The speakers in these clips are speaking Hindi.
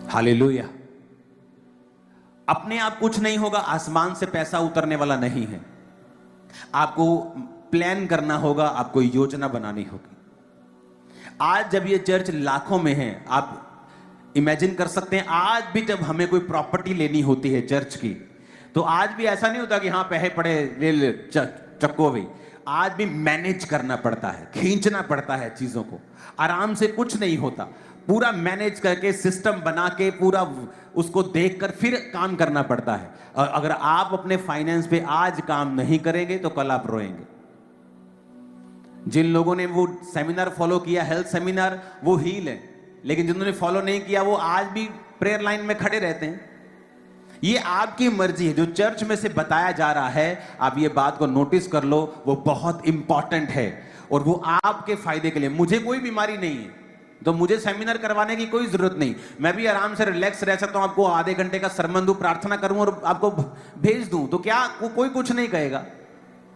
हालेलुया। अपने आप कुछ नहीं होगा, आसमान से पैसा उतरने वाला नहीं है। आपको प्लान करना होगा, आपको योजना बनानी होगी। आज जब ये चर्च लाखों में है, आप इमेजिन कर सकते हैं, आज भी जब हमें कोई प्रॉपर्टी लेनी होती है चर्च की, तो आज भी ऐसा नहीं होता कि हाँ पैसे पड़े ले चक्को भी। आज भी मैनेज करना पड़ता है, खींचना पड़ता है चीजों को। आराम से कुछ नहीं होता, पूरा मैनेज करके सिस्टम बना के पूरा उसको देखकर फिर काम करना पड़ता है। और अगर आप अपने फाइनेंस पे आज काम नहीं करेंगे तो कल आप रोएंगे। जिन लोगों ने वो सेमिनार फॉलो किया, हेल्थ सेमिनार, वो हील है, लेकिन जिन्होंने फॉलो नहीं किया वो आज भी प्रेयर लाइन में खड़े रहते हैं। ये आपकी मर्जी है। जो चर्च में से बताया जा रहा है, आप ये बात को नोटिस कर लो, वो बहुत इंपॉर्टेंट है और वो आपके फायदे के लिए। मुझे कोई बीमारी नहीं है तो मुझे सेमिनार करवाने की कोई जरूरत नहीं। मैं भी आराम से रिलैक्स रह सकता हूं, आपको आधे घंटे का सरमन दूं, प्रार्थना करूं और आपको भेज दूं, तो क्या कोई कुछ नहीं कहेगा,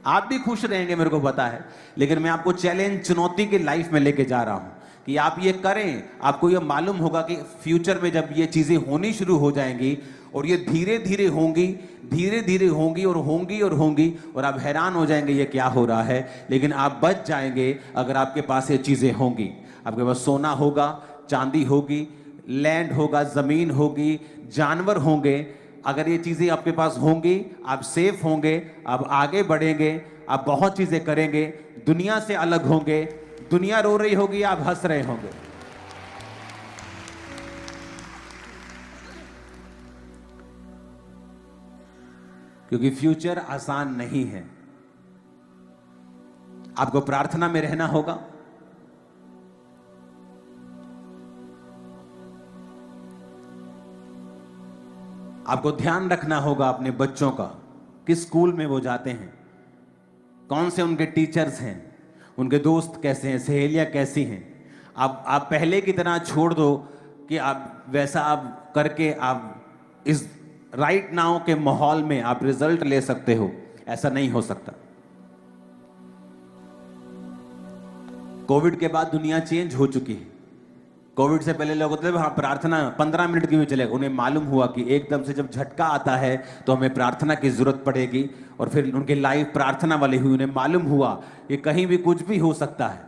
आप भी खुश रहेंगे, मेरे को पता है। लेकिन मैं आपको चैलेंज, चुनौती की लाइफ में लेके जा रहा हूं कि आप ये करें। आपको ये मालूम होगा कि फ्यूचर में जब ये चीजें होनी शुरू हो जाएंगी, और ये धीरे धीरे होंगी, धीरे धीरे होंगी और होंगी और होंगी, और आप हैरान हो जाएंगे ये क्या हो रहा है। लेकिन आप बच जाएंगे अगर आपके पास ये चीजें होंगी। आपके पास सोना होगा, चांदी होगी, लैंड होगा, जमीन होगी, जानवर होंगे। अगर ये चीजें आपके पास होंगी, आप सेफ होंगे, आप आगे बढ़ेंगे, आप बहुत चीजें करेंगे, दुनिया से अलग होंगे। दुनिया रो रही होगी, आप हंस रहे होंगे। क्योंकि फ्यूचर आसान नहीं है। आपको प्रार्थना में रहना होगा। आपको ध्यान रखना होगा अपने बच्चों का, किस स्कूल में वो जाते हैं, कौन से उनके टीचर्स हैं, उनके दोस्त कैसे हैं, सहेलियां कैसी हैं। आप पहले की तरह छोड़ दो कि आप वैसा आप करके आप इस राइट नाउ के माहौल में आप रिजल्ट ले सकते हो। ऐसा नहीं हो सकता। कोविड के बाद दुनिया चेंज हो चुकी है। कोविड से पहले लोग होते थे हाँ प्रार्थना 15 मिनट की भी चलेगा। उन्हें मालूम हुआ कि एकदम से जब झटका आता है तो हमें प्रार्थना की जरूरत पड़ेगी, और फिर उनकी लाइफ प्रार्थना वाली हुई। उन्हें मालूम हुआ कि कहीं भी कुछ भी हो सकता है।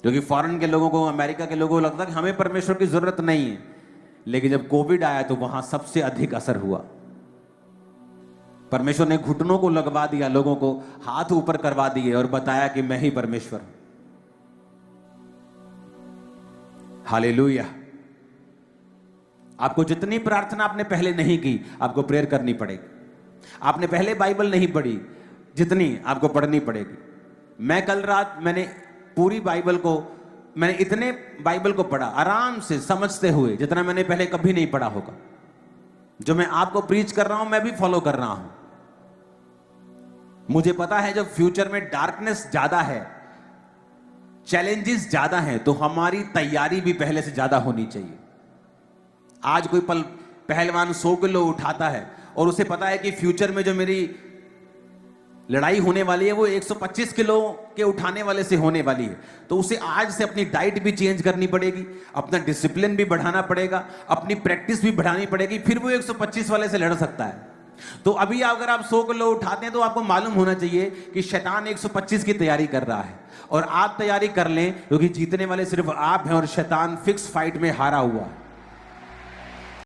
क्योंकि फॉरेन के लोगों को, अमेरिका के लोगों को लगता है कि हमें परमेश्वर की जरूरत नहीं है, लेकिन जब कोविड आया तो वहां सबसे अधिक असर हुआ। परमेश्वर ने घुटनों को लगवा दिया, लोगों को हाथ ऊपर करवा दिए और बताया कि मैं ही परमेश्वर हूं। हालेलुया। आपको जितनी प्रार्थना आपने पहले नहीं की, आपको प्रेयर करनी पड़ेगी। आपने पहले बाइबल नहीं पढ़ी, जितनी आपको पढ़नी पड़ेगी। मैं कल रात मैंने पूरी बाइबल को, मैंने इतने बाइबल को पढ़ा आराम से समझते हुए, जितना मैंने पहले कभी नहीं पढ़ा होगा। जो मैं आपको प्रीच कर रहा हूं, मैं भी फॉलो कर रहा हूं। मुझे पता है जब फ्यूचर में डार्कनेस ज्यादा है, चैलेंजेस ज्यादा हैं, तो हमारी तैयारी भी पहले से ज्यादा होनी चाहिए। आज कोई पहलवान 100 किलो उठाता है और उसे पता है कि फ्यूचर में जो मेरी लड़ाई होने वाली है वो 125 किलो के उठाने वाले से होने वाली है, तो उसे आज से अपनी डाइट भी चेंज करनी पड़ेगी, अपना डिसिप्लिन भी बढ़ाना पड़ेगा, अपनी प्रैक्टिस भी बढ़ानी पड़ेगी, फिर वो 125 वाले से लड़ सकता है। तो अभी अगर आप 100 किलो उठाते हैं तो आपको मालूम होना चाहिए कि शैतान 125 की तैयारी कर रहा है, और आप तैयारी कर लें, क्योंकि जीतने वाले सिर्फ आप हैं और शैतान फिक्स फाइट में हारा हुआ है।